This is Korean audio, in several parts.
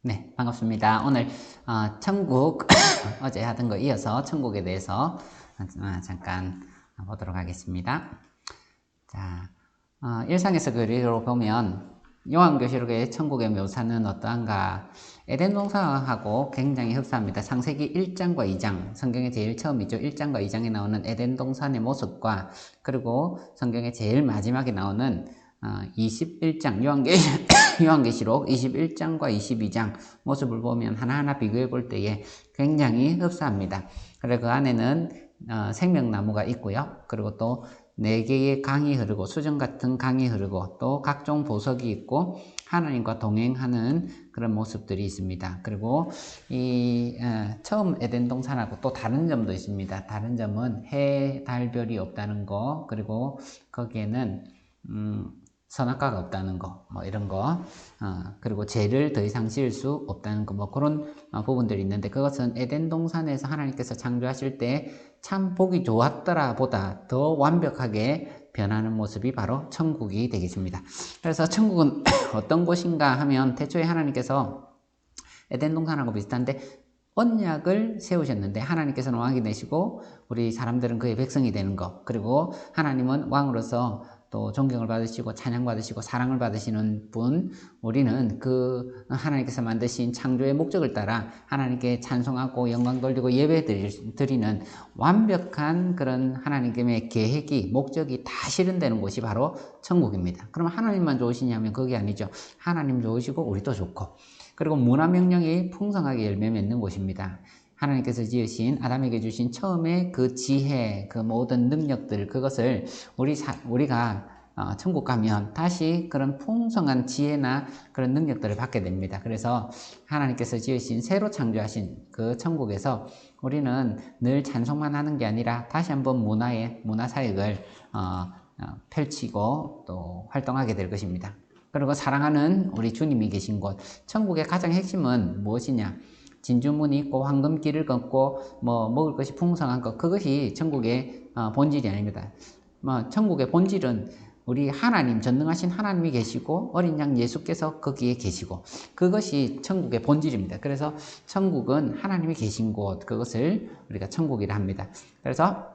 네, 반갑습니다. 오늘 천국 어제 하던 거 이어서 천국에 대해서 잠깐 보도록 하겠습니다. 자, 일상에서 그리로 보면 요한계시록의 천국의 묘사는 어떠한가? 에덴 동산하고 굉장히 흡사합니다. 창세기 1장과 2장, 성경의 제일 처음이죠. 1장과 2장에 나오는 에덴 동산의 모습과 그리고 성경의 제일 마지막에 나오는 21장 요한계시록 21장과 22장 모습을 보면 하나하나 비교해 볼 때에 굉장히 흡사합니다. 그리고 그 안에는 생명나무가 있고요. 그리고 또 4개의 강이 흐르고 수정 같은 강이 흐르고 또 각종 보석이 있고 하나님과 동행하는 그런 모습들이 있습니다. 그리고 이 처음 에덴 동산하고 또 다른 점도 있습니다. 다른 점은 해, 달, 별이 없다는 거, 그리고 거기에는 선악과가 없다는 거, 뭐 이런 거, 그리고 죄를 더 이상 지을 수 없다는 거, 뭐 그런 부분들이 있는데 그것은 에덴 동산에서 하나님께서 창조하실 때 참 보기 좋았더라 보다 더 완벽하게 변하는 모습이 바로 천국이 되겠습니다. 그래서 천국은 어떤 곳인가 하면 태초에 하나님께서 에덴 동산하고 비슷한데 언약을 세우셨는데 하나님께서는 왕이 되시고 우리 사람들은 그의 백성이 되는 것, 그리고 하나님은 왕으로서 또 존경을 받으시고 찬양 받으시고 사랑을 받으시는 분, 우리는 그 하나님께서 만드신 창조의 목적을 따라 하나님께 찬송하고 영광 돌리고 예배 드리는 완벽한 그런 하나님의 계획이 목적이 다 실현되는 곳이 바로 천국입니다. 그럼 하나님만 좋으시냐면 그게 아니죠. 하나님 좋으시고 우리도 좋고, 그리고 문화명령이 풍성하게 열매 맺는 곳입니다. 하나님께서 지으신 아담에게 주신 처음에 그 지혜, 그 모든 능력들, 그것을 우리가 천국 가면 다시 그런 풍성한 지혜나 그런 능력들을 받게 됩니다. 그래서 하나님께서 지으신 새로 창조하신 그 천국에서 우리는 늘 찬송만 하는 게 아니라 다시 한번 문화 사역을 펼치고 또 활동하게 될 것입니다. 그리고 사랑하는 우리 주님이 계신 곳, 천국의 가장 핵심은 무엇이냐? 진주문이 있고 황금길을 걷고 뭐 먹을 것이 풍성한 것, 그것이 천국의 본질이 아닙니다. 천국의 본질은 우리 하나님, 전능하신 하나님이 계시고 어린 양 예수께서 거기에 계시고 그것이 천국의 본질입니다. 그래서 천국은 하나님이 계신 곳, 그것을 우리가 천국이라 합니다. 그래서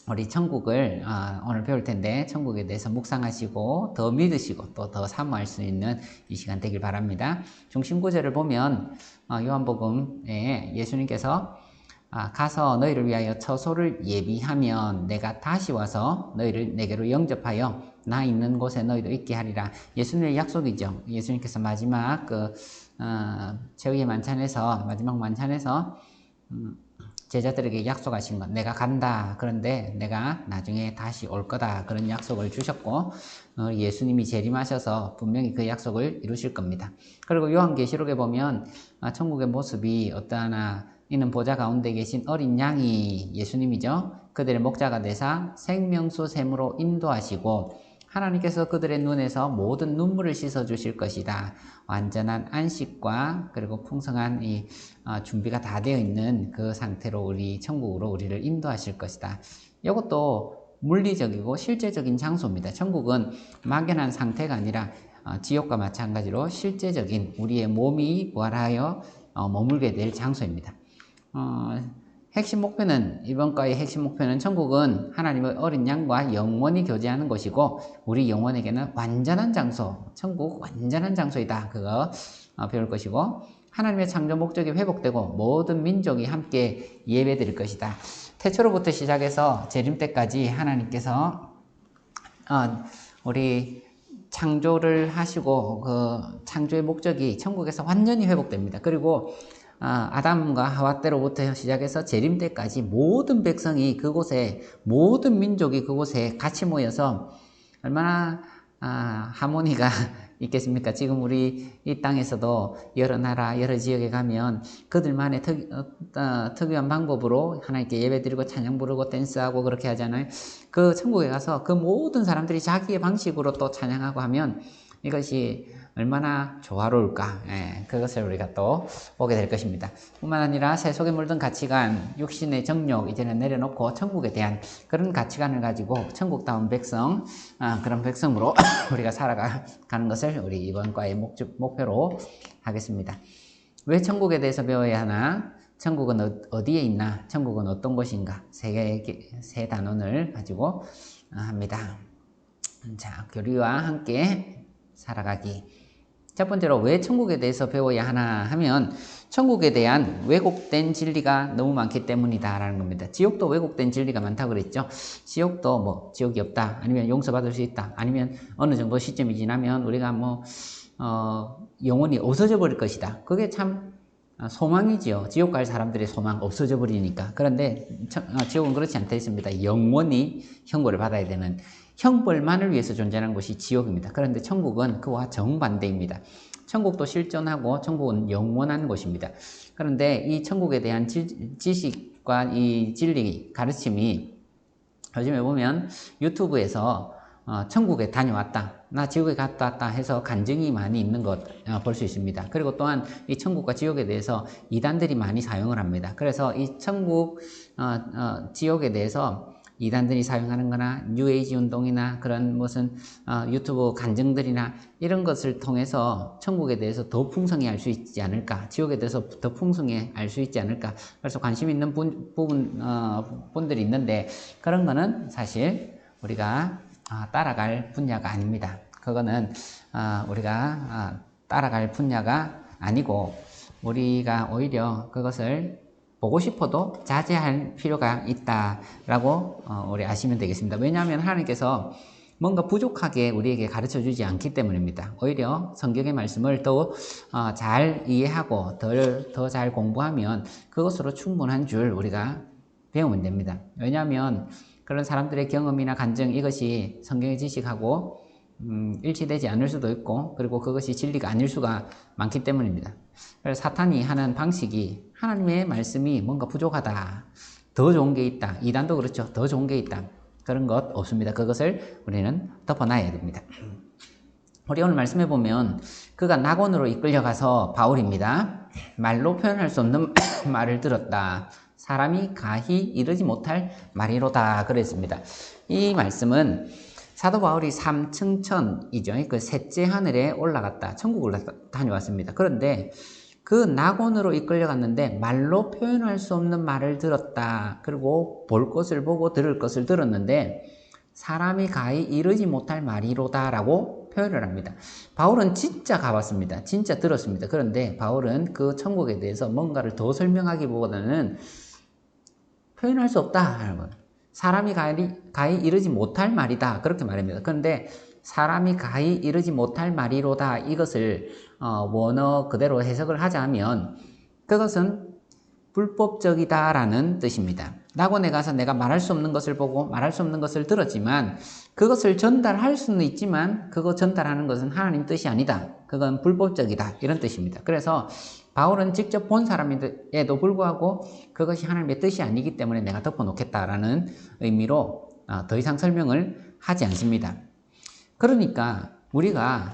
우리 천국을 오늘 배울 텐데 천국에 대해서 묵상하시고 더 믿으시고 또 더 사모할 수 있는 이 시간 되길 바랍니다. 중심 구절을 보면 요한복음에 예수님께서 가서 너희를 위하여 처소를 예비하면 내가 다시 와서 너희를 내게로 영접하여 나 있는 곳에 너희도 있게 하리라. 예수님의 약속이죠. 예수님께서 마지막 최후의 만찬에서 마지막 만찬에서 제자들에게 약속하신 것, 내가 간다. 그런데 내가 나중에 다시 올 거다. 그런 약속을 주셨고 예수님이 재림하셔서 분명히 그 약속을 이루실 겁니다. 그리고 요한계시록에 보면 천국의 모습이 어떠하나 이는 보좌 가운데 계신 어린 양이 예수님이죠. 그들의 목자가 되사 생명수 샘으로 인도하시고 하나님께서 그들의 눈에서 모든 눈물을 씻어 주실 것이다. 완전한 안식과 그리고 풍성한 이 준비가 다 되어 있는 그 상태로 우리 천국으로 우리를 인도하실 것이다. 이것도 물리적이고 실제적인 장소입니다. 천국은 막연한 상태가 아니라 지옥과 마찬가지로 실제적인 우리의 몸이 부활하여 머물게 될 장소입니다. 핵심 목표는, 이번 과의 핵심 목표는 천국은 하나님의 어린 양과 영원히 교제하는 곳이고 우리 영혼에게는 완전한 장소, 천국 완전한 장소이다. 그거 배울 것이고, 하나님의 창조 목적이 회복되고 모든 민족이 함께 예배 드릴 것이다. 태초로부터 시작해서 재림 때까지 하나님께서 우리 창조를 하시고 그 창조의 목적이 천국에서 완전히 회복됩니다. 그리고 아담과 하와 때로부터 시작해서 재림 때까지 모든 백성이 그곳에, 모든 민족이 그곳에 같이 모여서 얼마나 하모니가 있겠습니까? 지금 우리 이 땅에서도 여러 나라, 여러 지역에 가면 그들만의 특유한 방법으로 하나님께 예배드리고 찬양 부르고 댄스하고 그렇게 하잖아요. 그 천국에 가서 그 모든 사람들이 자기의 방식으로 또 찬양하고 하면 이것이 얼마나 조화로울까. 그것을 우리가 또 보게 될 것입니다. 뿐만 아니라 세속에 물든 가치관, 육신의 정욕 이제는 내려놓고 천국에 대한 그런 가치관을 가지고 천국다운 백성, 그런 백성으로 우리가 살아가는 것을 우리 이번 과의 목표로 하겠습니다. 왜 천국에 대해서 배워야 하나? 천국은 어디에 있나? 천국은 어떤 곳인가? 세 단원을 가지고 합니다. 자, 교리와 함께 살아가기. 첫 번째로 왜 천국에 대해서 배워야 하나 하면 천국에 대한 왜곡된 진리가 너무 많기 때문이다 라는 겁니다. 지옥도 왜곡된 진리가 많다고 그랬죠. 지옥도 뭐 지옥이 없다, 아니면 용서받을 수 있다, 아니면 어느 정도 시점이 지나면 우리가 뭐 영원히 없어져 버릴 것이다. 그게 참 소망이지요. 지옥 갈 사람들의 소망, 없어져 버리니까. 그런데 지옥은 그렇지 않다 했습니다. 영원히 형벌을 받아야 되는, 형벌만을 위해서 존재하는 것이 지옥입니다. 그런데 천국은 그와 정반대입니다. 천국도 실존하고 천국은 영원한 곳입니다. 그런데 이 천국에 대한 지식과 이 진리 가르침이 요즘에 보면 유튜브에서 천국에 다녀왔다, 나 지옥에 갔다 왔다 해서 간증이 많이 있는 것 볼 수 있습니다. 그리고 또한 이 천국과 지옥에 대해서 이단들이 많이 사용을 합니다. 그래서 이 천국, 지옥에 대해서 이단들이 사용하는 거나 뉴에이지 운동이나 그런 무슨 유튜브 간증들이나 이런 것을 통해서 천국에 대해서 더 풍성히 알 수 있지 않을까, 지옥에 대해서 더 풍성히 알 수 있지 않을까, 그래서 관심 있는 분들이 있는데 그런 거는 사실 우리가 따라갈 분야가 아닙니다. 그거는 우리가 따라갈 분야가 아니고 우리가 오히려 그것을 보고 싶어도 자제할 필요가 있다라고 우리 아시면 되겠습니다. 왜냐하면 하나님께서 뭔가 부족하게 우리에게 가르쳐 주지 않기 때문입니다. 오히려 성경의 말씀을 더 잘 이해하고 더 잘 공부하면 그것으로 충분한 줄 우리가 배우면 됩니다. 왜냐하면 그런 사람들의 경험이나 간증, 이것이 성경의 지식하고 일치되지 않을 수도 있고, 그리고 그것이 진리가 아닐 수가 많기 때문입니다. 그래서 사탄이 하는 방식이 하나님의 말씀이 뭔가 부족하다, 더 좋은 게 있다, 이단도 그렇죠, 더 좋은 게 있다, 그런 것 없습니다. 그것을 우리는 덮어놔야 됩니다. 우리 오늘 말씀해 보면 그가 낙원으로 이끌려가서, 바울입니다, 말로 표현할 수 없는 말을 들었다, 사람이 가히 이르지 못할 말이로다 그랬습니다. 이 말씀은 사도 바울이 삼층천이죠. 그 셋째 하늘에 올라갔다, 천국을 다녀왔습니다. 그런데 그 낙원으로 이끌려갔는데 말로 표현할 수 없는 말을 들었다. 그리고 볼 것을 보고 들을 것을 들었는데 사람이 가히 이르지 못할 말이로다 라고 표현을 합니다. 바울은 진짜 가봤습니다. 진짜 들었습니다. 그런데 바울은 그 천국에 대해서 뭔가를 더 설명하기보다는 표현할 수 없다 하는 거예요. 사람이 가히 이르지 못할 말이다 그렇게 말합니다. 그런데 사람이 가히 이르지 못할 말이로다, 이것을 원어 그대로 해석을 하자면 그것은 불법적이다라는 뜻입니다. 낙원에 가서 내가 말할 수 없는 것을 보고 말할 수 없는 것을 들었지만 그것을 전달할 수는 있지만 그거 전달하는 것은 하나님 뜻이 아니다, 그건 불법적이다, 이런 뜻입니다. 그래서 바울은 직접 본 사람에도 불구하고 그것이 하나님의 뜻이 아니기 때문에 내가 덮어놓겠다라는 의미로 더 이상 설명을 하지 않습니다. 그러니까 우리가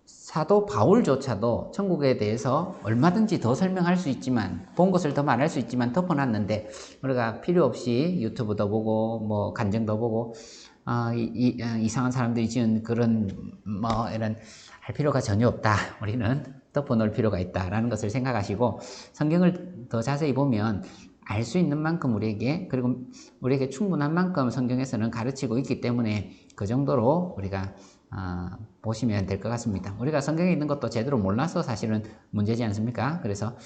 사도 바울조차도 천국에 대해서 얼마든지 더 설명할 수 있지만, 본 것을 더 말할 수 있지만 덮어놨는데, 우리가 필요 없이 유튜브도 보고 뭐 간증도 보고 이상한 사람들이 지은 그런 뭐 이런 할 필요가 전혀 없다, 우리는 덮어놓을 필요가 있다라는 것을 생각하시고 성경을 더 자세히 보면 알 수 있는 만큼 우리에게, 그리고 우리에게 충분한 만큼 성경에서는 가르치고 있기 때문에 그 정도로 우리가 보시면 될 것 같습니다. 우리가 성경에 있는 것도 제대로 몰라서 사실은 문제지 않습니까? 그래서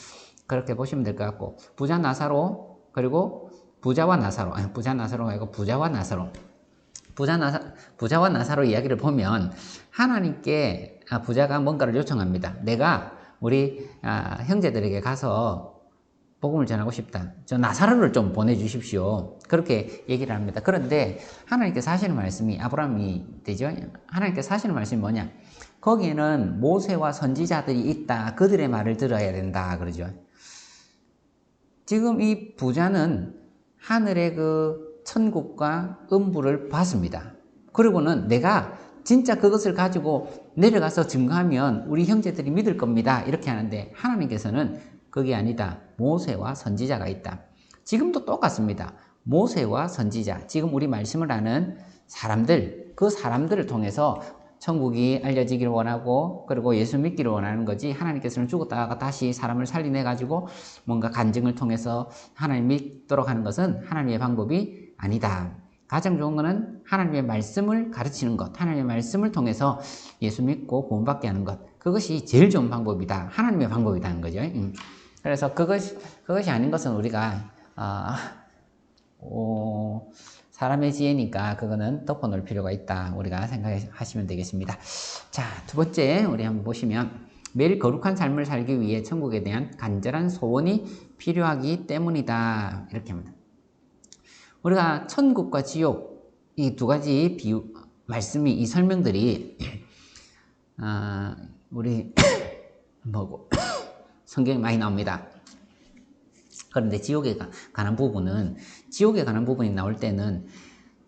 그렇게 보시면 될 것 같고, 부자 나사로, 그리고 부자와 나사로, 아니 부자 나사로가 아니고 부자와 나사로, 부자와 나사로 이야기를 보면 하나님께 부자가 뭔가를 요청합니다. 내가 우리 형제들에게 가서 복음을 전하고 싶다, 저 나사로를 좀 보내주십시오, 그렇게 얘기를 합니다. 그런데 하나님께서 하시는 말씀이, 아브라함이 되죠. 하나님께서 하시는 말씀이 뭐냐, 거기에는 모세와 선지자들이 있다, 그들의 말을 들어야 된다 그러죠. 지금 이 부자는 하늘의 그 천국과 음부를 봤습니다. 그리고는 내가 진짜 그것을 가지고 내려가서 증거하면 우리 형제들이 믿을 겁니다, 이렇게 하는데 하나님께서는 그게 아니다, 모세와 선지자가 있다. 지금도 똑같습니다. 모세와 선지자, 지금 우리 말씀을 하는 사람들, 그 사람들을 통해서 천국이 알려지기를 원하고 그리고 예수 믿기를 원하는 거지, 하나님께서는 죽었다가 다시 사람을 살리내 가지고 뭔가 간증을 통해서 하나님 믿도록 하는 것은 하나님의 방법이 아니다. 가장 좋은 것은 하나님의 말씀을 가르치는 것, 하나님의 말씀을 통해서 예수 믿고 구원받게 하는 것, 그것이 제일 좋은 방법이다. 하나님의 방법이라는 거죠. 그래서 그것이 아닌 것은 우리가 사람의 지혜니까 그거는 덮어놓을 필요가 있다. 우리가 생각하시면 되겠습니다. 자, 두 번째 우리 한번 보시면, 매일 거룩한 삶을 살기 위해 천국에 대한 간절한 소원이 필요하기 때문이다. 이렇게 합니다. 우리가 천국과 지옥, 이 두 가지 말씀이, 이 설명들이 우리 성경에 많이 나옵니다. 그런데 지옥에 관한 부분이 나올 때는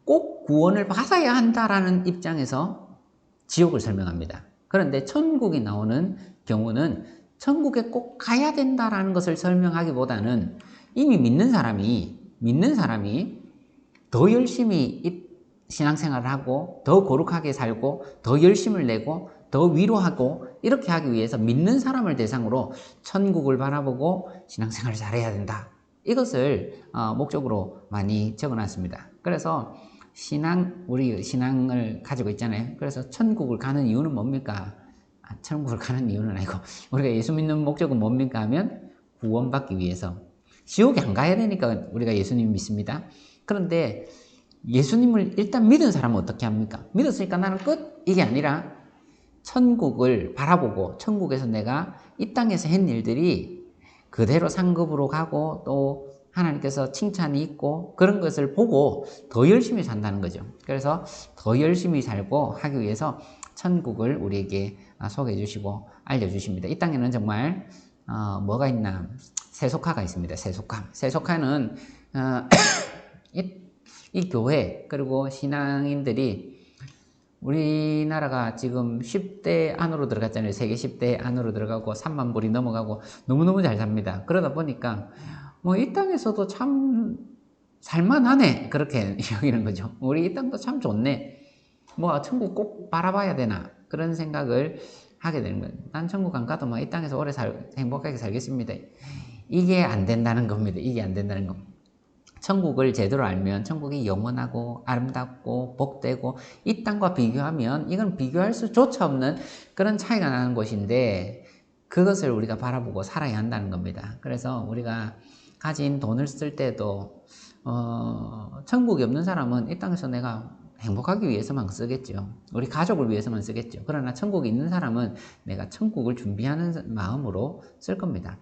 꼭 구원을 받아야 한다라는 입장에서 지옥을 설명합니다. 그런데 천국이 나오는 경우는 천국에 꼭 가야 된다라는 것을 설명하기보다는 이미 믿는 사람이 더 열심히 신앙생활을 하고 더 거룩하게 살고 더 열심을 내고 더 위로하고 이렇게 하기 위해서 믿는 사람을 대상으로 천국을 바라보고 신앙생활을 잘해야 된다. 이것을 목적으로 많이 적어놨습니다. 그래서 우리 신앙을 가지고 있잖아요. 그래서 천국을 가는 이유는 뭡니까? 천국을 가는 이유는 아니고, 우리가 예수 믿는 목적은 뭡니까 하면 구원받기 위해서. 지옥에 안 가야 되니까 우리가 예수님 믿습니다. 그런데 예수님을 일단 믿은 사람은 어떻게 합니까? 믿었으니까 나는 끝? 이게 아니라 천국을 바라보고 천국에서 내가 이 땅에서 한 일들이 그대로 상급으로 가고 또 하나님께서 칭찬이 있고 그런 것을 보고 더 열심히 산다는 거죠. 그래서 더 열심히 살고 하기 위해서 천국을 우리에게 소개해 주시고 알려주십니다. 이 땅에는 정말 뭐가 있나? 세속화가 있습니다. 세속화는 이 교회 그리고 신앙인들이, 우리나라가 지금 10대 안으로 들어갔잖아요. 세계 10대 안으로 들어가고 3만 불이 넘어가고 너무너무 잘 삽니다. 그러다 보니까 이 땅에서도 참 살만하네, 그렇게 여기는 거죠. 우리 이 땅도 참 좋네, 천국 꼭 바라봐야 되나, 그런 생각을 하게 되는 거예요. 난 천국 안 가도 이 땅에서 오래 행복하게 살겠습니다. 이게 안 된다는 겁니다. 이게 안 된다는 겁니다. 천국을 제대로 알면 천국이 영원하고 아름답고 복되고 이 땅과 비교하면 이건 비교할 수조차 없는 그런 차이가 나는 곳인데, 그것을 우리가 바라보고 살아야 한다는 겁니다. 그래서 우리가 가진 돈을 쓸 때도 천국이 없는 사람은 이 땅에서 내가 행복하기 위해서만 쓰겠죠. 우리 가족을 위해서만 쓰겠죠. 그러나 천국이 있는 사람은 내가 천국을 준비하는 마음으로 쓸 겁니다.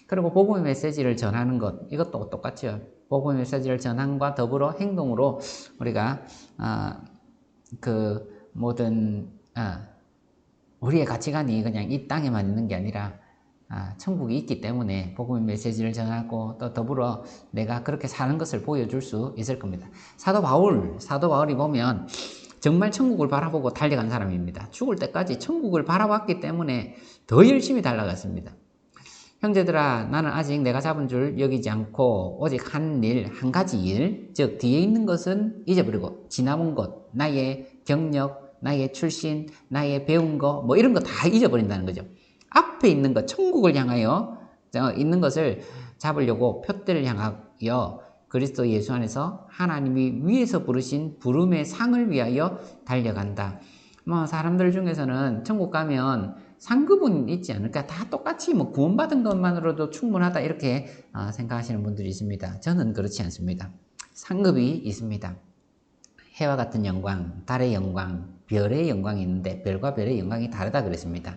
그리고 복음의 메시지를 전하는 것, 이것도 똑같죠. 복음의 메시지를 전함과 더불어 행동으로 우리가 그 모든 우리의 가치관이 그냥 이 땅에만 있는 게 아니라 천국이 있기 때문에 복음의 메시지를 전하고 또 더불어 내가 그렇게 사는 것을 보여줄 수 있을 겁니다. 사도 바울이 보면 정말 천국을 바라보고 달려간 사람입니다. 죽을 때까지 천국을 바라봤기 때문에 더 열심히 달려갔습니다. 형제들아, 나는 아직 내가 잡은 줄 여기지 않고 오직 한 가지 일, 즉 뒤에 있는 것은 잊어버리고 지나온 것, 나의 경력, 나의 출신, 나의 배운 거, 이런 거 다 잊어버린다는 거죠. 앞에 있는 것, 천국을 향하여 있는 것을 잡으려고 표대를 향하여 그리스도 예수 안에서 하나님이 위에서 부르신 부름의 상을 위하여 달려간다. 사람들 중에서는 천국 가면 상급은 있지 않을까? 다 똑같이 구원받은 것만으로도 충분하다, 이렇게 생각하시는 분들이 있습니다. 저는 그렇지 않습니다. 상급이 있습니다. 해와 같은 영광, 달의 영광, 별의 영광이 있는데 별과 별의 영광이 다르다 그랬습니다.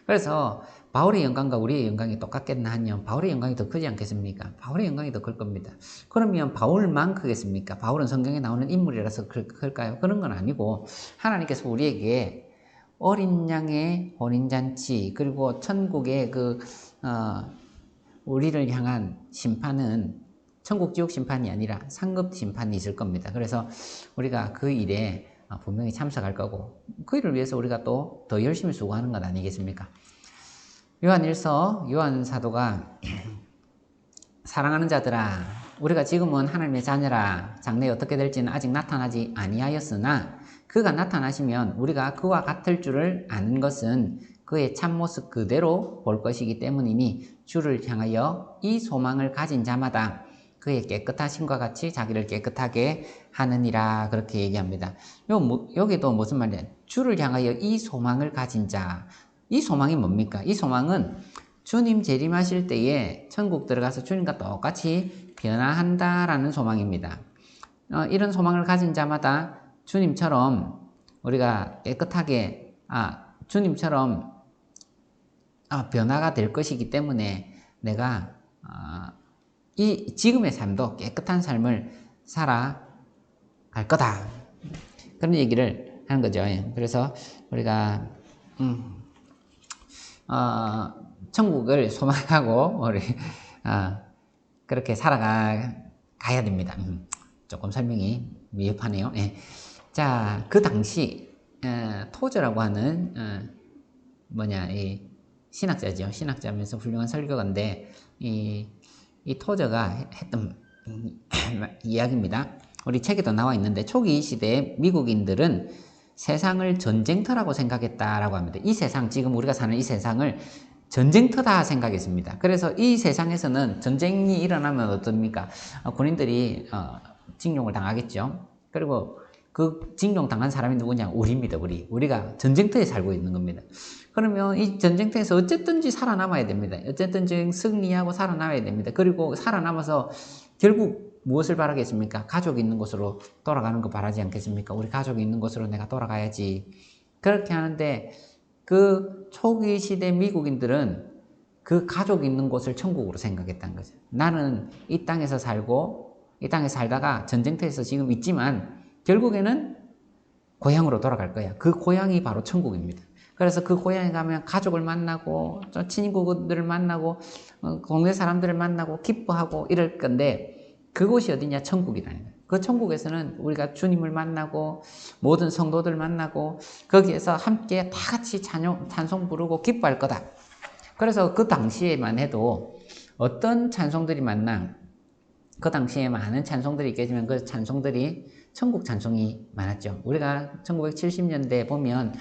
그래서 바울의 영광과 우리의 영광이 똑같겠나 하면 바울의 영광이 더 크지 않겠습니까? 바울의 영광이 더 클 겁니다. 그러면 바울만 크겠습니까? 바울은 성경에 나오는 인물이라서 클까요? 그런 건 아니고, 하나님께서 우리에게 어린 양의 혼인잔치, 그리고 천국의 우리를 향한 심판은 천국 지옥 심판이 아니라 상급 심판이 있을 겁니다. 그래서 우리가 그 일에 분명히 참석할 거고, 그 일을 위해서 우리가 또 더 열심히 수고하는 것 아니겠습니까? 요한일서 요한 사도가 사랑하는 자들아, 우리가 지금은 하나님의 자녀라, 장래에 어떻게 될지는 아직 나타나지 아니하였으나 그가 나타나시면 우리가 그와 같을 줄을 아는 것은 그의 참모습 그대로 볼 것이기 때문이니 주를 향하여 이 소망을 가진 자마다 그의 깨끗하심과 같이 자기를 깨끗하게 하느니라 그렇게 얘기합니다. 여기도 무슨 말이야? 주를 향하여 이 소망을 가진 자. 이 소망이 뭡니까? 이 소망은 주님 재림하실 때에 천국 들어가서 주님과 똑같이 변화한다라는 소망입니다. 이런 소망을 가진 자마다 주님처럼 우리가 깨끗하게 주님처럼 변화가 될 것이기 때문에 내가 이 지금의 삶도 깨끗한 삶을 살아갈 거다. 그런 얘기를 하는 거죠. 그래서 우리가 천국을 소망하고 우리 그렇게 살아가야 됩니다. 조금 설명이 미흡하네요. 자, 그 당시 토저라고 하는 이 신학자죠. 신학자면서 훌륭한 설교가인데 이 토저가 했던 이야기입니다. 우리 책에도 나와 있는데 초기 시대의 미국인들은 세상을 전쟁터라고 생각했다라고 합니다. 이 세상, 지금 우리가 사는 이 세상을 전쟁터다 생각했습니다. 그래서 이 세상에서는 전쟁이 일어나면 어떻습니까? 군인들이 징용을 당하겠죠. 그리고 그 징용 당한 사람이 누구냐? 우리입니다. 우리가 전쟁터에 살고 있는 겁니다. 그러면 이 전쟁터에서 어쨌든지 살아남아야 됩니다. 어쨌든지 승리하고 살아남아야 됩니다. 그리고 살아남아서 결국 무엇을 바라겠습니까? 가족이 있는 곳으로 돌아가는 거 바라지 않겠습니까? 우리 가족이 있는 곳으로 내가 돌아가야지. 그렇게 하는데 그 초기 시대 미국인들은 그 가족이 있는 곳을 천국으로 생각했다는 거죠. 나는 이 땅에서 살고 이 땅에 살다가 전쟁터에서 지금 있지만 결국에는 고향으로 돌아갈 거야. 그 고향이 바로 천국입니다. 그래서 그 고향에 가면 가족을 만나고 친구들을 만나고 동네 사람들을 만나고 기뻐하고 이럴 건데 그곳이 어디냐? 천국이라는 거예요. 그 천국에서는 우리가 주님을 만나고 모든 성도들 만나고 거기에서 함께 다 같이 찬송 부르고 기뻐할 거다. 그래서 그 당시에만 해도 어떤 찬송들이 많나? 그 당시에 많은 찬송들이 있겠지만 그 찬송들이 천국 찬송이 많았죠. 우리가 1970년대에 보면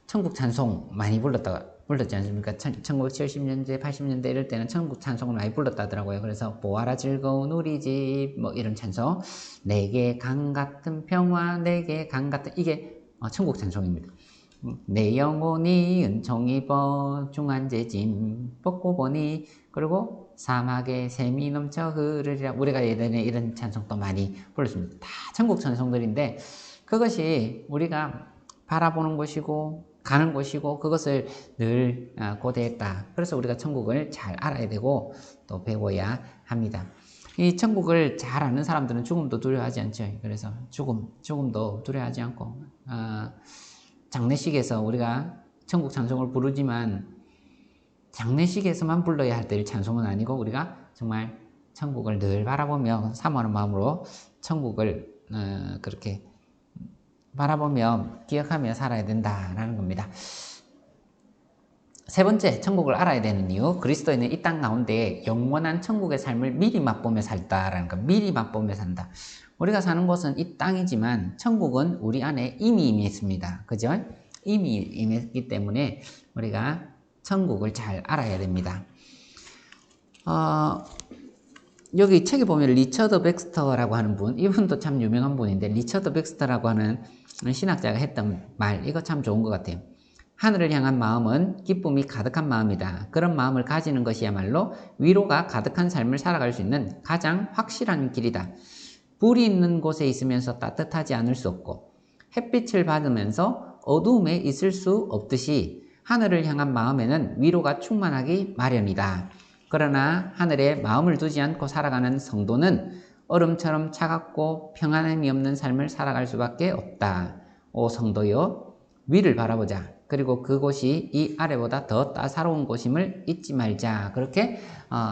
천국 찬송 많이 불렀지 않습니까? 1970년대, 80년대 이럴 때는 천국 찬송을 많이 불렀다더라고요. 그래서 보아라 즐거운 우리 집 뭐 이런 찬송, 내게 강 같은 평화, 내게 강 같은 이게 천국 찬송입니다. 내 영혼이 은총 입어 중한제짐 벗고 보니 그리고 사막에 샘이 넘쳐 흐르리라. 우리가 예전에 이런 찬송도 많이 불렀습니다. 다 천국 찬송들인데 그것이 우리가 바라보는 곳이고 가는 곳이고 그것을 늘 고대했다. 그래서 우리가 천국을 잘 알아야 되고 또 배워야 합니다. 이 천국을 잘 아는 사람들은 죽음도 두려워하지 않죠. 그래서 죽음도 두려워하지 않고 장례식에서 우리가 천국 찬송을 부르지만 장례식에서만 불러야 할 때의 찬송은 아니고 우리가 정말 천국을 늘 바라보며 사모하는 마음으로 천국을 그렇게 바라보며 기억하며 살아야 된다라는 겁니다. 세 번째, 천국을 알아야 되는 이유, 그리스도인은 이 땅 가운데 영원한 천국의 삶을 미리 맛보며 살다라는 거. 미리 맛보며 산다. 우리가 사는 곳은 이 땅이지만 천국은 우리 안에 이미 임했습니다. 그죠? 이미 임했기 때문에 우리가 천국을 잘 알아야 됩니다. 여기 책에 보면 리처드 백스터라고 하는 분, 이분도 참 유명한 분인데 리처드 백스터라고 하는 신학자가 했던 말, 이거 참 좋은 것 같아요. 하늘을 향한 마음은 기쁨이 가득한 마음이다. 그런 마음을 가지는 것이야말로 위로가 가득한 삶을 살아갈 수 있는 가장 확실한 길이다. 불이 있는 곳에 있으면서 따뜻하지 않을 수 없고 햇빛을 받으면서 어두움에 있을 수 없듯이 하늘을 향한 마음에는 위로가 충만하기 마련이다. 그러나 하늘에 마음을 두지 않고 살아가는 성도는 얼음처럼 차갑고 평안함이 없는 삶을 살아갈 수밖에 없다. 오 성도여, 위를 바라보자. 그리고 그곳이 이 아래보다 더 따사로운 곳임을 잊지 말자. 그렇게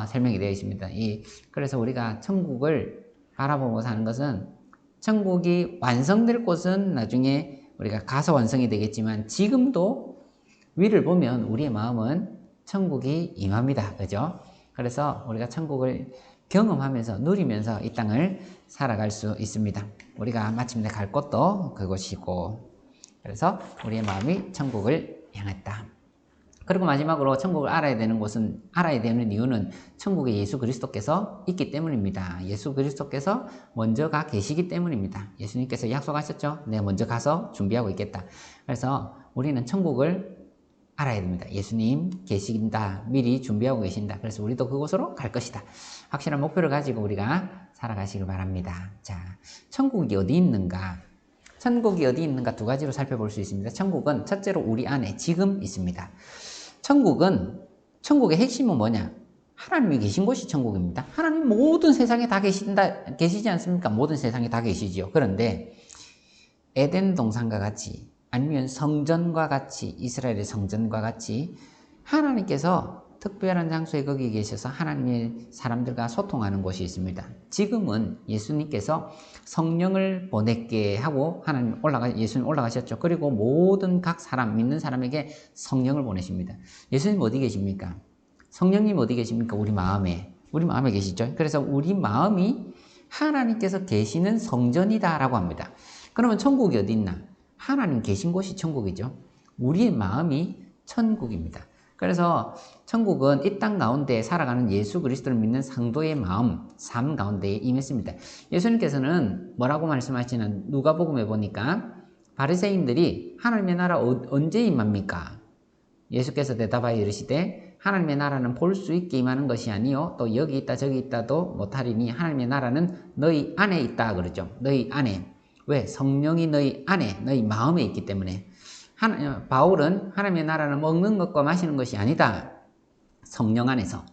설명이 되어 있습니다. 그래서 우리가 천국을 바라보고 사는 것은 천국이 완성될 곳은 나중에 우리가 가서 완성이 되겠지만 지금도 위를 보면 우리의 마음은 천국이 임합니다. 그죠? 그래서 우리가 천국을 경험하면서 누리면서 이 땅을 살아갈 수 있습니다. 우리가 마침내 갈 곳도 그곳이고, 그래서 우리의 마음이 천국을 향했다. 그리고 마지막으로 천국을 알아야 되는 이유는 천국에 예수 그리스도께서 있기 때문입니다. 예수 그리스도께서 먼저 가 계시기 때문입니다. 예수님께서 약속하셨죠? 내가 먼저 가서 준비하고 있겠다. 그래서 우리는 천국을 알아야 됩니다. 예수님 계신다. 미리 준비하고 계신다. 그래서 우리도 그곳으로 갈 것이다. 확실한 목표를 가지고 우리가 살아가시길 바랍니다. 자, 천국이 어디 있는가? 천국이 어디 있는가 두 가지로 살펴볼 수 있습니다. 천국은 첫째로 우리 안에 지금 있습니다. 천국의 핵심은 뭐냐? 하나님이 계신 곳이 천국입니다. 하나님 모든 세상에 다 계시지 않습니까? 모든 세상에 다 계시지요. 그런데 에덴 동산과 같이, 아니면 성전과 같이, 이스라엘의 성전과 같이 하나님께서 특별한 장소에 거기 계셔서 하나님의 사람들과 소통하는 곳이 있습니다. 지금은 예수님께서 성령을 보냈게 하고 예수님 올라가셨죠. 그리고 모든 각 사람, 믿는 사람에게 성령을 보내십니다. 예수님 어디 계십니까? 성령님 어디 계십니까? 우리 마음에 계시죠. 그래서 우리 마음이 하나님께서 계시는 성전이다라고 합니다. 그러면 천국이 어디 있나? 하나님 계신 곳이 천국이죠. 우리의 마음이 천국입니다. 그래서 천국은 이 땅 가운데 살아가는 예수 그리스도를 믿는 성도의 마음, 삶 가운데에 임했습니다. 예수님께서는 뭐라고 말씀하시는 누가복음에 보니까 바리새인들이 하나님의 나라 언제 임합니까? 예수께서 대답하여 이르시되 하나님의 나라는 볼 수 있게 임하는 것이 아니요 또 여기 있다 저기 있다도 못하리니 하나님의 나라는 너희 안에 있다 그러죠. 너희 안에. 왜? 성령이 너희 안에, 너희 마음에 있기 때문에. 바울은 하나님의 나라는 먹는 것과 마시는 것이 아니다. 성령 안에서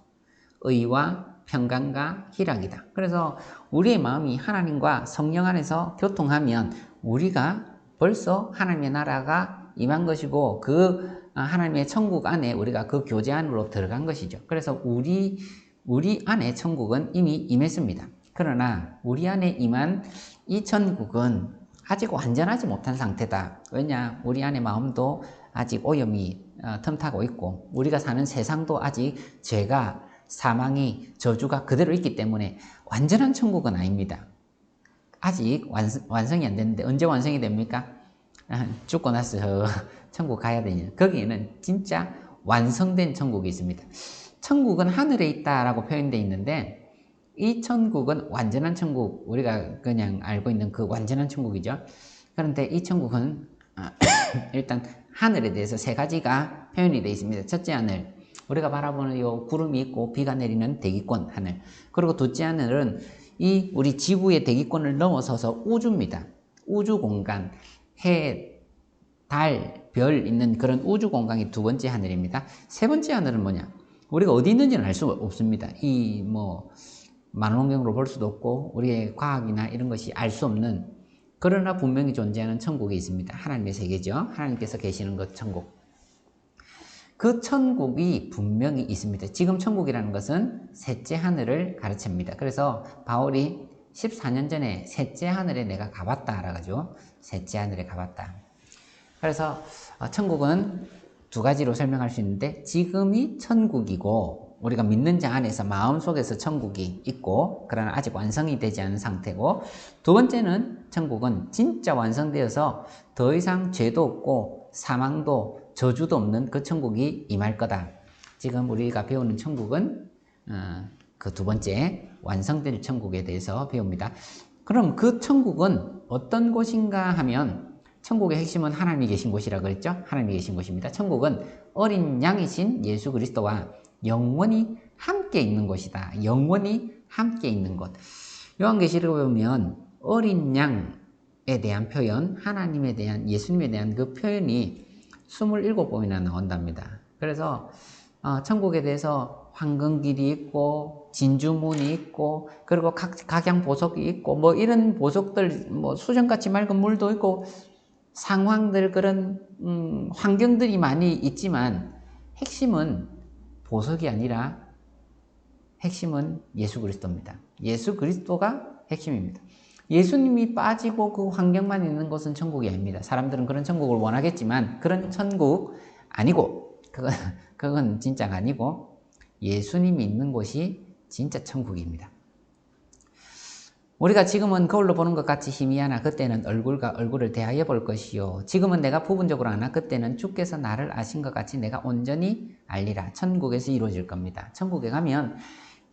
의와 평강과 희락이다. 그래서 우리의 마음이 하나님과 성령 안에서 교통하면 우리가 벌써 하나님의 나라가 임한 것이고 그 하나님의 천국 안에 우리가 그 교제 안으로 들어간 것이죠. 그래서 우리 안에 천국은 이미 임했습니다. 그러나 우리 안에 임한 이 천국은 아직 완전하지 못한 상태다. 왜냐? 우리 안에 마음도 아직 오염이 틈타고 있고 우리가 사는 세상도 아직 죄가, 사망이, 저주가 그대로 있기 때문에 완전한 천국은 아닙니다. 아직 완성이 안 됐는데 언제 완성이 됩니까? 죽고 나서 천국 가야 되냐. 거기에는 진짜 완성된 천국이 있습니다. 천국은 하늘에 있다라고 표현되어 있는데 이 천국은 완전한 천국, 우리가 그냥 알고 있는 그 완전한 천국이죠. 그런데 이 천국은 일단 하늘에 대해서 세 가지가 표현이 되어 있습니다. 첫째 하늘, 우리가 바라보는 요 구름이 있고 비가 내리는 대기권 하늘. 그리고 둘째 하늘은 이 우리 지구의 대기권을 넘어서서 우주입니다. 우주 공간, 해, 달, 별 있는 그런 우주 공간이 두 번째 하늘입니다. 세 번째 하늘은 뭐냐? 우리가 어디 있는지는 알 수 없습니다. 만원경으로 볼 수도 없고 우리의 과학이나 이런 것이 알 수 없는, 그러나 분명히 존재하는 천국이 있습니다. 하나님의 세계죠. 하나님께서 계시는 그 천국. 그 천국이 분명히 있습니다. 지금 천국이라는 것은 셋째 하늘을 가르칩니다. 그래서 바울이 14년 전에 셋째 하늘에 내가 가봤다 라고 셋째 하늘에 가봤다. 그래서 천국은 두 가지로 설명할 수 있는데 지금이 천국이고 우리가 믿는 자 안에서 마음속에서 천국이 있고 그러나 아직 완성이 되지 않은 상태고, 두 번째는 천국은 진짜 완성되어서 더 이상 죄도 없고 사망도 저주도 없는 그 천국이 임할 거다. 지금 우리가 배우는 천국은 그 두 번째 완성될 천국에 대해서 배웁니다. 그럼 그 천국은 어떤 곳인가 하면 천국의 핵심은 하나님이 계신 곳이라고 그랬죠? 하나님이 계신 곳입니다. 천국은 어린 양이신 예수 그리스도와 영원히 함께 있는 곳이다. 영원히 함께 있는 곳. 요한계시록에 보면 어린 양에 대한 표현, 하나님에 대한, 예수님에 대한 그 표현이 27번이나 나온답니다. 그래서 천국에 대해서 황금길이 있고 진주문이 있고 그리고 각양 보석이 있고 이런 보석들, 수정같이 맑은 물도 있고 상황들, 그런 환경들이 많이 있지만 핵심은 보석이 아니라 핵심은 예수 그리스도입니다. 예수 그리스도가 핵심입니다. 예수님이 빠지고 그 환경만 있는 것은 천국이 아닙니다. 사람들은 그런 천국을 원하겠지만 그런 천국 아니고, 그건 진짜가 아니고 예수님이 있는 곳이 진짜 천국입니다. 우리가 지금은 거울로 보는 것 같이 희미하나 그때는 얼굴과 얼굴을 대하여 볼 것이요. 지금은 내가 부분적으로 아나 그때는 주께서 나를 아신 것 같이 내가 온전히 알리라. 천국에서 이루어질 겁니다. 천국에 가면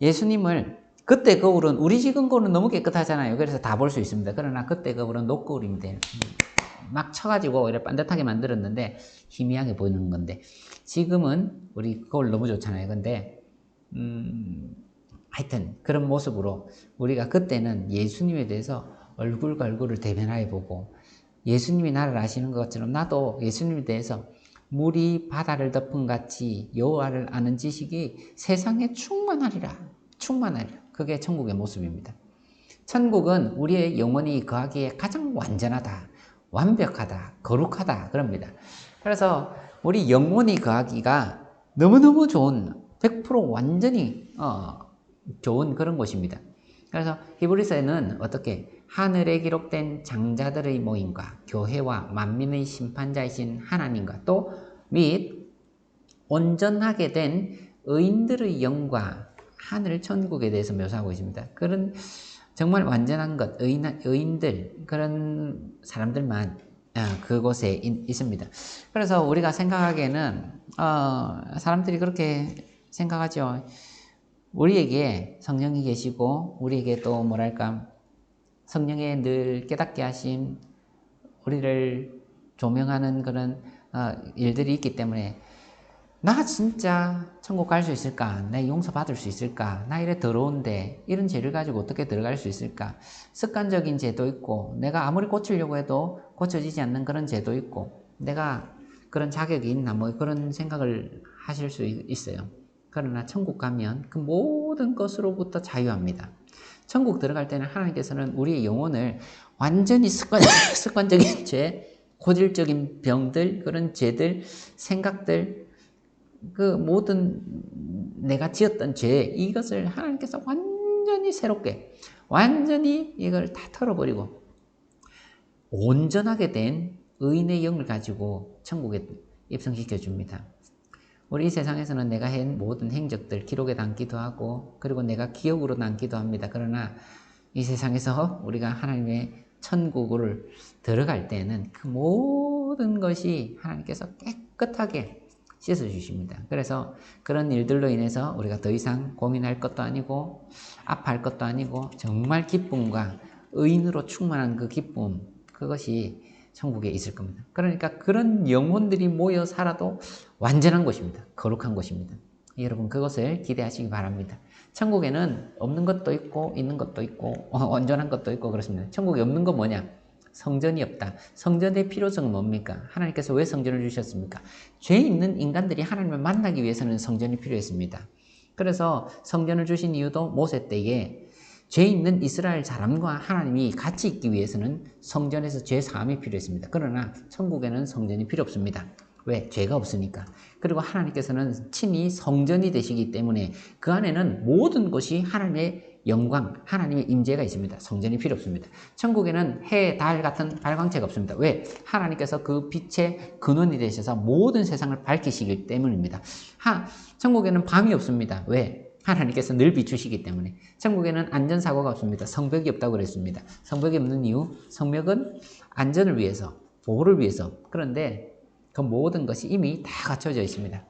예수님을 그때 거울은 우리 지금 거울은 너무 깨끗하잖아요. 그래서 다 볼 수 있습니다. 그러나 그때 거울은 녹거울입니다. 막 쳐가지고 이렇게 반듯하게 만들었는데 희미하게 보이는 건데 지금은 우리 거울 너무 좋잖아요. 근데 하여튼 그런 모습으로 우리가 그때는 예수님에 대해서 얼굴과 얼굴을 대면하여 보고 예수님이 나를 아시는 것처럼 나도 예수님에 대해서 물이 바다를 덮은 같이 여호와를 아는 지식이 세상에 충만하리라. 충만하리라. 그게 천국의 모습입니다. 천국은 우리의 영혼이 거하기에 가장 완전하다, 완벽하다, 거룩하다 그럽니다. 그래서 우리 영혼이 거하기가 너무너무 좋은 100% 완전히 좋은 그런 곳입니다. 그래서 히브리서에는 어떻게 하늘에 기록된 장자들의 모임과 교회와 만민의 심판자이신 하나님과 또 및 온전하게 된 의인들의 영과 하늘 천국에 대해서 묘사하고 있습니다. 그런 정말 완전한 것, 의인들 그런 사람들만 그곳에 있습니다. 그래서 우리가 생각하기에는 사람들이 그렇게 생각하죠. 우리에게 성령이 계시고 우리에게 또 뭐랄까 성령의 늘 깨닫게 하심 우리를 조명하는 그런 일들이 있기 때문에 나 진짜 천국 갈 수 있을까? 내 용서받을 수 있을까? 나 이래 더러운데 이런 죄를 가지고 어떻게 들어갈 수 있을까? 습관적인 죄도 있고 내가 아무리 고치려고 해도 고쳐지지 않는 그런 죄도 있고 내가 그런 자격이 있나 뭐 그런 생각을 하실 수 있어요. 그러나 천국 가면 그 모든 것으로부터 자유합니다. 천국 들어갈 때는 하나님께서는 우리의 영혼을 완전히 습관적인 죄, 고질적인 병들, 그런 죄들, 생각들 그 모든 내가 지었던 죄 이것을 하나님께서 완전히 새롭게 완전히 이걸 다 털어버리고 온전하게 된 의인의 영을 가지고 천국에 입성시켜 줍니다. 우리 이 세상에서는 내가 한 모든 행적들 기록에 남기도 하고 그리고 내가 기억으로 남기도 합니다. 그러나 이 세상에서 우리가 하나님의 천국을 들어갈 때는 그 모든 것이 하나님께서 깨끗하게 씻어주십니다. 그래서 그런 일들로 인해서 우리가 더 이상 고민할 것도 아니고 아파할 것도 아니고 정말 기쁨과 의인으로 충만한 그 기쁨 그것이 천국에 있을 겁니다. 그러니까 그런 영혼들이 모여 살아도 완전한 곳입니다. 거룩한 곳입니다. 여러분 그것을 기대하시기 바랍니다. 천국에는 없는 것도 있고 있는 것도 있고 온전한 것도 있고 그렇습니다. 천국에 없는 건 뭐냐? 성전이 없다. 성전의 필요성은 뭡니까? 하나님께서 왜 성전을 주셨습니까? 죄 있는 인간들이 하나님을 만나기 위해서는 성전이 필요했습니다. 그래서 성전을 주신 이유도 모세 때에 죄 있는 이스라엘 사람과 하나님이 같이 있기 위해서는 성전에서 죄 사함이 필요했습니다. 그러나 천국에는 성전이 필요 없습니다. 왜? 죄가 없으니까. 그리고 하나님께서는 친히 성전이 되시기 때문에 그 안에는 모든 것이 하나님의 영광, 하나님의 임재가 있습니다. 성전이 필요 없습니다. 천국에는 해, 달 같은 발광체가 없습니다. 왜? 하나님께서 그 빛의 근원이 되셔서 모든 세상을 밝히시기 때문입니다. 천국에는 밤이 없습니다. 왜? 하나님께서 늘 비추시기 때문에. 천국에는 안전사고가 없습니다. 성벽이 없다고 그랬습니다. 성벽이 없는 이유? 성벽은 안전을 위해서, 보호를 위해서. 그런데 그 모든 것이 이미 다 갖춰져 있습니다.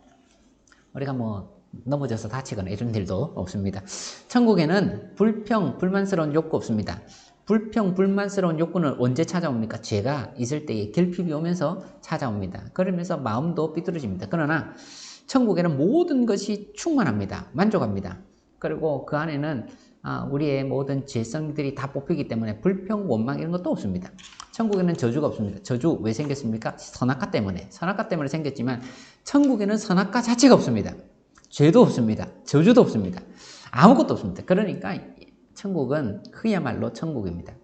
우리가 뭐 넘어져서 다치거나 이런 일도 없습니다. 천국에는 불만스러운 욕구 없습니다. 불만스러운 욕구는 언제 찾아옵니까? 죄가 있을 때에 결핍이 오면서 찾아옵니다. 그러면서 마음도 삐뚤어집니다. 그러나 천국에는 모든 것이 충만합니다. 만족합니다. 그리고 그 안에는 우리의 모든 죄성들이 다 뽑히기 때문에 불평, 원망 이런 것도 없습니다. 천국에는 저주가 없습니다. 저주 왜 생겼습니까? 선악과 때문에. 선악과 때문에 생겼지만 천국에는 선악과 자체가 없습니다. 죄도 없습니다. 저주도 없습니다. 아무것도 없습니다. 그러니까 천국은 그야말로 천국입니다.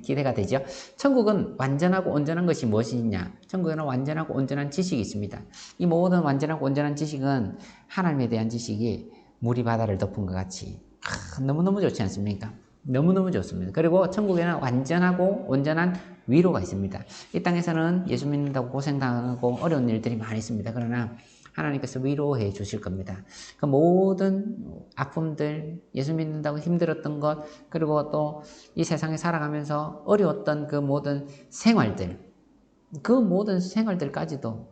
기대가 되죠? 천국은 완전하고 온전한 것이 무엇이냐? 천국에는 완전하고 온전한 지식이 있습니다. 이 모든 완전하고 온전한 지식은 하나님에 대한 지식이 물이 바다를 덮은 것 같이 너무너무 좋지 않습니까? 너무너무 좋습니다. 그리고 천국에는 완전하고 온전한 위로가 있습니다. 이 땅에서는 예수 믿는다고 고생당하고 어려운 일들이 많이 있습니다. 그러나 하나님께서 위로해 주실 겁니다. 그 모든 아픔들, 예수 믿는다고 힘들었던 것, 그리고 또 이 세상에 살아가면서 어려웠던 그 모든 생활들, 그 모든 생활들까지도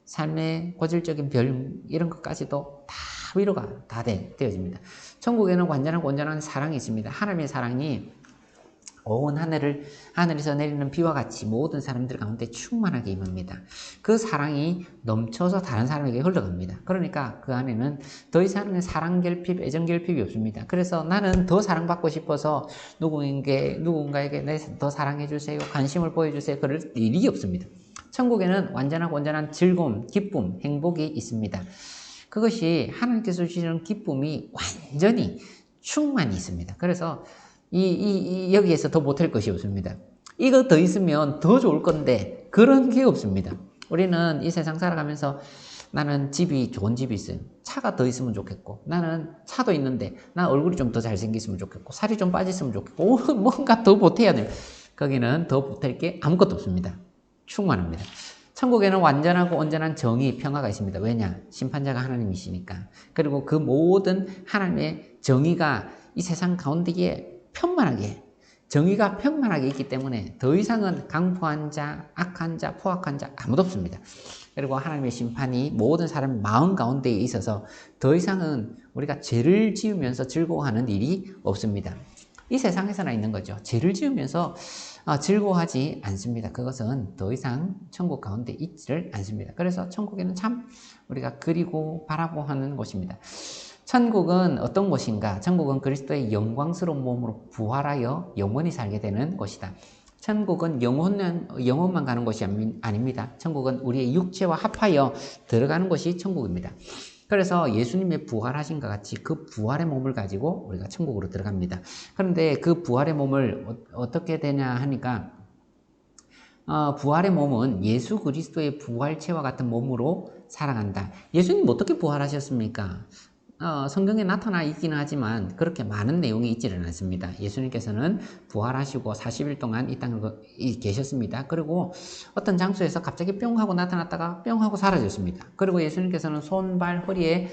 삶의 고질적인 병 이런 것까지도 다 위로가 다 되어집니다. 천국에는 완전하고 온전한 사랑이 있습니다. 하나님의 사랑이 온 하늘에서 내리는 비와 같이 모든 사람들 가운데 충만하게 임합니다. 그 사랑이 넘쳐서 다른 사람에게 흘러갑니다. 그러니까 그 안에는 더 이상의 사랑 결핍, 애정 결핍이 없습니다. 그래서 나는 더 사랑받고 싶어서 누군가에게 더 사랑해 주세요, 관심을 보여주세요, 그럴 일이 없습니다. 천국에는 완전하고 온전한 즐거움, 기쁨, 행복이 있습니다. 그것이 하나님께서 주시는 기쁨이 완전히 충만히 있습니다. 그래서 여기에서 더 못할 것이 없습니다. 이거 더 있으면 더 좋을 건데 그런 게 없습니다. 우리는 이 세상 살아가면서 나는 좋은 집이 있어요. 차가 더 있으면 좋겠고, 나는 차도 있는데 나 얼굴이 좀 더 잘생겼으면 좋겠고, 살이 좀 빠졌으면 좋겠고, 뭔가 더 보태야 돼요. 거기는 더 보탤 게 아무것도 없습니다. 충만합니다. 천국에는 완전하고 온전한 정의, 평화가 있습니다. 왜냐? 심판자가 하나님이시니까. 그리고 그 모든 하나님의 정의가 이 세상 가운데에 평만하게, 정의가 평만하게 있기 때문에 더 이상은 강포한 자, 악한 자, 포악한 자 아무도 없습니다. 그리고 하나님의 심판이 모든 사람 마음 가운데에 있어서 더 이상은 우리가 죄를 지으면서 즐거워하는 일이 없습니다. 이 세상에서나 있는 거죠. 죄를 지으면서 즐거워하지 않습니다. 그것은 더 이상 천국 가운데 있지를 않습니다. 그래서 천국에는 참 우리가 그리고 바라고 하는 곳입니다. 천국은 어떤 곳인가? 천국은 그리스도의 영광스러운 몸으로 부활하여 영원히 살게 되는 곳이다. 천국은 영혼만 가는 곳이 아닙니다. 천국은 우리의 육체와 합하여 들어가는 곳이 천국입니다. 그래서 예수님의 부활하신 것 같이 그 부활의 몸을 가지고 우리가 천국으로 들어갑니다. 그런데 그 부활의 몸을 어떻게 되냐 하니까 부활의 몸은 예수 그리스도의 부활체와 같은 몸으로 살아간다. 예수님 어떻게 부활하셨습니까? 성경에 나타나 있기는 하지만 그렇게 많은 내용이 있지는 않습니다. 예수님께서는 부활하시고 40일 동안 이 땅에 계셨습니다. 그리고 어떤 장소에서 갑자기 뿅 하고 나타났다가 뿅 하고 사라졌습니다. 그리고 예수님께서는 손발 허리에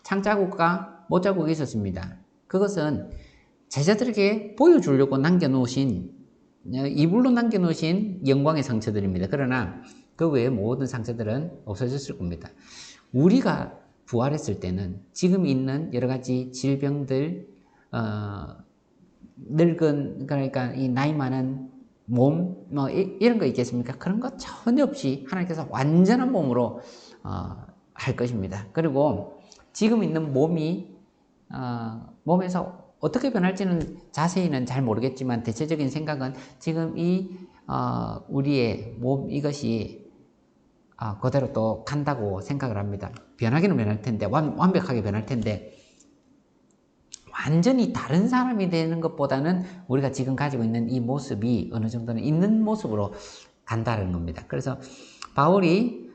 창자국과 못자국이 있었습니다. 그것은 제자들에게 보여주려고 이불로 남겨놓으신 영광의 상처들입니다. 그러나 그 외에 모든 상처들은 없어졌을 겁니다. 우리가 부활했을 때는 지금 있는 여러 가지 질병들, 그러니까 이 나이 많은 몸, 이런 거 있겠습니까? 그런 거 전혀 없이 하나님께서 완전한 몸으로 할 것입니다. 그리고 지금 있는 몸에서 어떻게 변할지는 자세히는 잘 모르겠지만 대체적인 생각은 지금 우리의 몸 이것이 그대로 또 간다고 생각을 합니다. 변하기는 변할 텐데, 완벽하게 변할 텐데, 완전히 다른 사람이 되는 것보다는 우리가 지금 가지고 있는 이 모습이 어느 정도는 있는 모습으로 간다는 겁니다. 그래서 바울이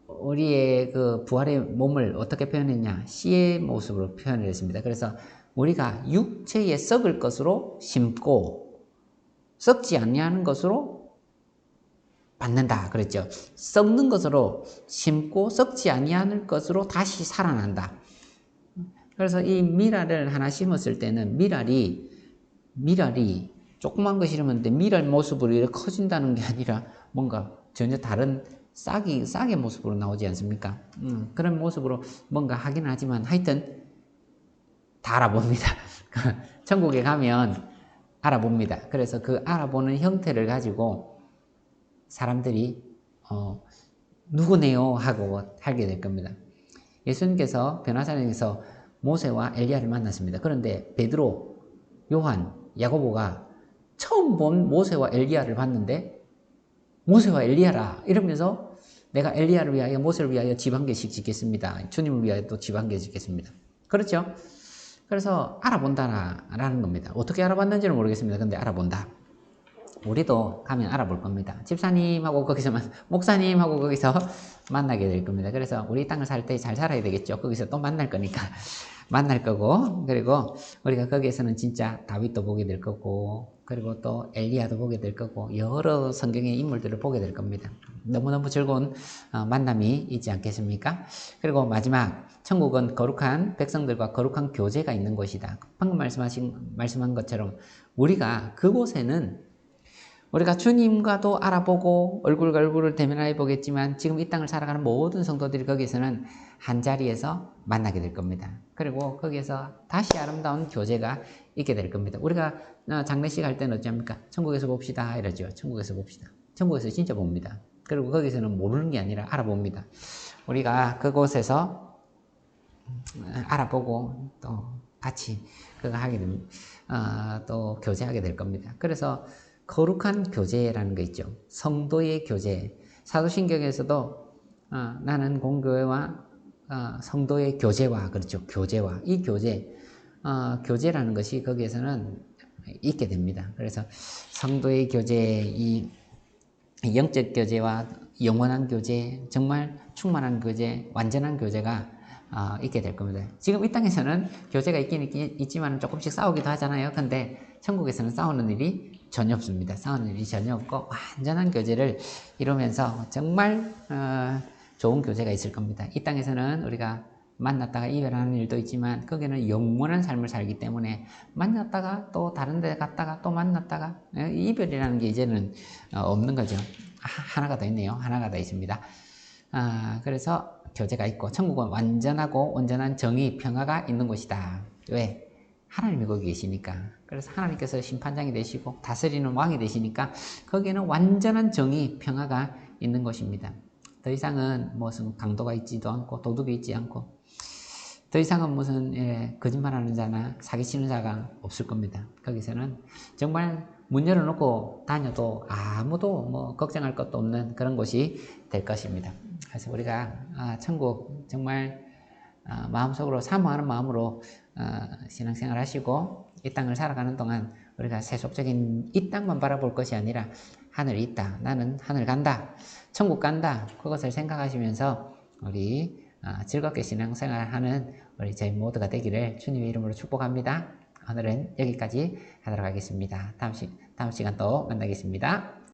우리의 그 부활의 몸을 어떻게 표현했냐? 씨의 모습으로 표현을 했습니다. 그래서 우리가 육체에 썩을 것으로 심고 썩지 아니하는 것으로 받는다 그랬죠. 썩는 것으로 심고 썩지 아니하는 것으로 다시 살아난다. 그래서 이 미랄을 하나 심었을 때는 미랄이 조그만 거 심으면 미랄 모습으로 이렇게 커진다는 게 아니라 뭔가 전혀 다른 싹의 모습으로 나오지 않습니까? 그런 모습으로 뭔가 하긴 하지만 하여튼 다 알아봅니다. 천국에 가면 알아봅니다. 그래서 그 알아보는 형태를 가지고 사람들이 누구네요 하고 하게 될 겁니다. 예수님께서 변화산에서 모세와 엘리야를 만났습니다. 그런데 베드로, 요한, 야고보가 처음 본 모세와 엘리야를 봤는데 모세와 엘리야라 이러면서 내가 엘리야를 위하여 모세를 위하여 집 한 개씩 짓겠습니다. 주님을 위하여 또 집 한 개 짓겠습니다. 그렇죠? 그래서 알아본다라는 겁니다. 어떻게 알아봤는지는 모르겠습니다. 근데 알아본다. 우리도 가면 알아볼 겁니다. 집사님하고 목사님하고 거기서 만나게 될 겁니다. 그래서 우리 땅을 살 때 잘 살아야 되겠죠. 거기서 또 만날 거니까. 만날 거고, 그리고 우리가 거기에서는 진짜 다윗도 보게 될 거고, 그리고 또 엘리야도 보게 될 거고, 여러 성경의 인물들을 보게 될 겁니다. 너무너무 즐거운 만남이 있지 않겠습니까? 그리고 마지막, 천국은 거룩한 백성들과 거룩한 교제가 있는 곳이다. 방금 말씀한 것처럼 우리가 그곳에는 우리가 주님과도 알아보고 얼굴과 얼굴을 대면하여 보겠지만 지금 이 땅을 살아가는 모든 성도들이 거기에서는 한 자리에서 만나게 될 겁니다. 그리고 거기에서 다시 아름다운 교제가 있게 될 겁니다. 우리가 장례식 할 때는 어찌합니까? 천국에서 봅시다 이러죠. 천국에서 봅시다. 천국에서 진짜 봅니다. 그리고 거기서는 모르는 게 아니라 알아봅니다. 우리가 그곳에서 알아보고 또 같이 그거 하게 됩니다. 또 교제하게 될 겁니다. 그래서 거룩한 교제라는 거 있죠. 성도의 교제. 사도신경에서도 나는 공교회와 성도의 교제와, 그렇죠. 교제와. 이 교제, 교제라는 것이 거기에서는 있게 됩니다. 그래서 성도의 교제, 이 영적 교제와 영원한 교제, 정말 충만한 교제, 완전한 교제가 있게 될 겁니다. 지금 이 땅에서는 교제가 있긴 있지만 조금씩 싸우기도 하잖아요. 근데 천국에서는 싸우는 일이 전혀 없습니다. 싸우는 일이 전혀 없고 완전한 교제를 이루면서 정말 좋은 교제가 있을 겁니다. 이 땅에서는 우리가 만났다가 이별하는 일도 있지만 거기는 영원한 삶을 살기 때문에 만났다가 또 다른 데 갔다가 또 만났다가 이별이라는 게 이제는 없는 거죠. 하나가 더 있네요. 하나가 더 있습니다. 그래서 교제가 있고 천국은 완전하고 온전한 정의, 평화가 있는 곳이다. 왜? 하나님이 거기 계시니까. 그래서 하나님께서 심판장이 되시고 다스리는 왕이 되시니까 거기에는 완전한 정의, 평화가 있는 곳입니다. 더 이상은 무슨 강도가 있지도 않고 도둑이 있지 않고 더 이상은 무슨 거짓말하는 자나 사기치는 자가 없을 겁니다. 거기서는 정말 문 열어놓고 다녀도 아무도 뭐 걱정할 것도 없는 그런 곳이 될 것입니다. 그래서 우리가 천국 정말 마음속으로 사모하는 마음으로 신앙생활 하시고 이 땅을 살아가는 동안 우리가 세속적인 이 땅만 바라볼 것이 아니라 하늘이 있다. 나는 하늘 간다. 천국 간다. 그것을 생각하시면서 우리 즐겁게 신앙생활하는 우리 저희 모두가 되기를 주님의 이름으로 축복합니다. 오늘은 여기까지 하도록 하겠습니다. 다음 시간 또 만나겠습니다.